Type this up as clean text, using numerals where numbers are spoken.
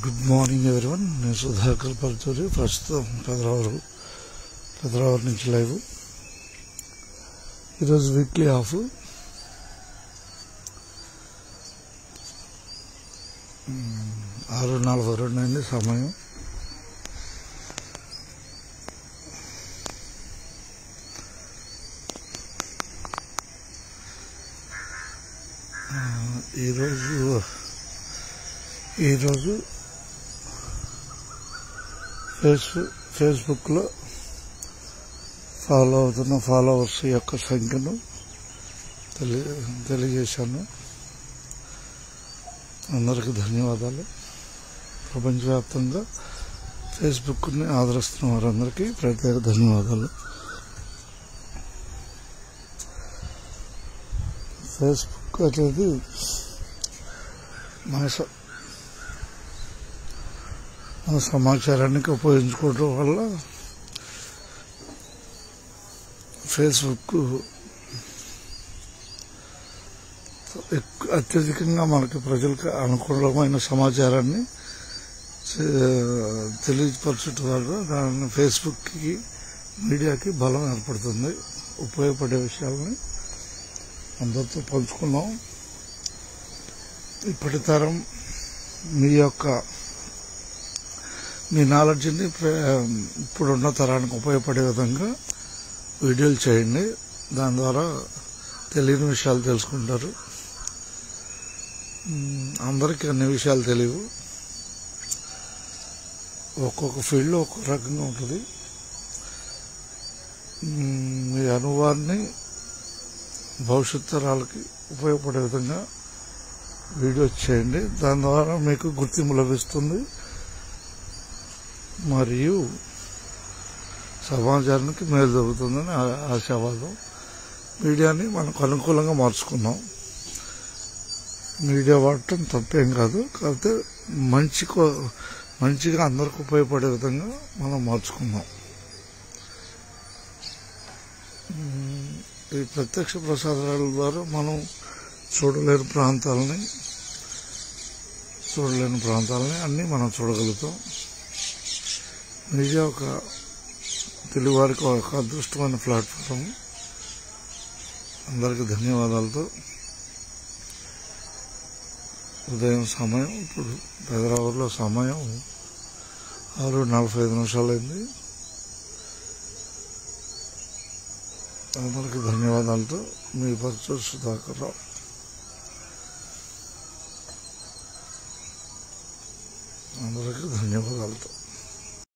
Good morning everyone. నేను సుధాకర్ పల్చూరి. ప్రస్తుతం పెదరావూరు నుంచి లైవ్. ఈరోజు వీక్లీ ఆఫ్. 6:42 అయింది సమయం. ఈరోజు ఫేస్బుక్లో ఫాలో అవుతున్న ఫాలోవర్స్ యొక్క సంఖ్యను తెలియజేశాను. అందరికీ ధన్యవాదాలు. ప్రపంచవ్యాప్తంగా ఫేస్బుక్ని ఆదరిస్తున్న వారందరికీ ప్రత్యేక ధన్యవాదాలు. ఫేస్బుక్ అనేది మన సమాచారానికి ఉపయోగించుకోవడం వల్ల ఫేస్బుక్ అత్యధికంగా మనకి ప్రజలకు అనుకూలమైన సమాచారాన్ని తెలియపరచడం వల్ల దాని ఫేస్బుక్కి మీడియాకి బలం ఏర్పడుతుంది. ఉపయోగపడే విషయాలని అందరితో పంచుకున్నాం. ఇప్పటి తరం మీ నాలెడ్జ్ని ఇప్పుడున్న తరానికి ఉపయోగపడే విధంగా వీడియోలు చేయండి. దాని ద్వారా తెలియని విషయాలు తెలుసుకుంటారు. అందరికీ అన్ని విషయాలు తెలియవు. ఒక్కొక్క ఫీల్డ్లో ఒక్కొక్క రకంగా ఉంటుంది. మీ అనుభవాన్ని భవిష్యత్ తరాలకి ఉపయోగపడే విధంగా వీడియోస్ చేయండి. దాని ద్వారా మీకు గుర్తింపు లభిస్తుంది మరియు సమాజానికి మేలు జరుగుతుందని ఆశావాదం. మీడియాని మనకు అనుకూలంగా మార్చుకున్నాం. మీడియా వాడటం తప్పేం కాదు. కాకపోతే మంచిగా అందరికి ఉపయోగపడే విధంగా మనం మార్చుకున్నాం. ఈ ప్రత్యక్ష ప్రసారాల ద్వారా మనం చూడలేని ప్రాంతాలని అన్నీ మనం చూడగలుగుతాం. మీడియా ఒక తెలుగువారికి ఒక అదృష్టమైన ప్లాట్ఫామ్. అందరికీ ధన్యవాదాలతో ఉదయం సమయం, ఇప్పుడు పెదరావూరులో సమయం 6:45 అయింది. అందరికీ ధన్యవాదాలతో మీ పల్చూరి సుధాకర్ రావు. అందరికీ ధన్యవాదాలతో.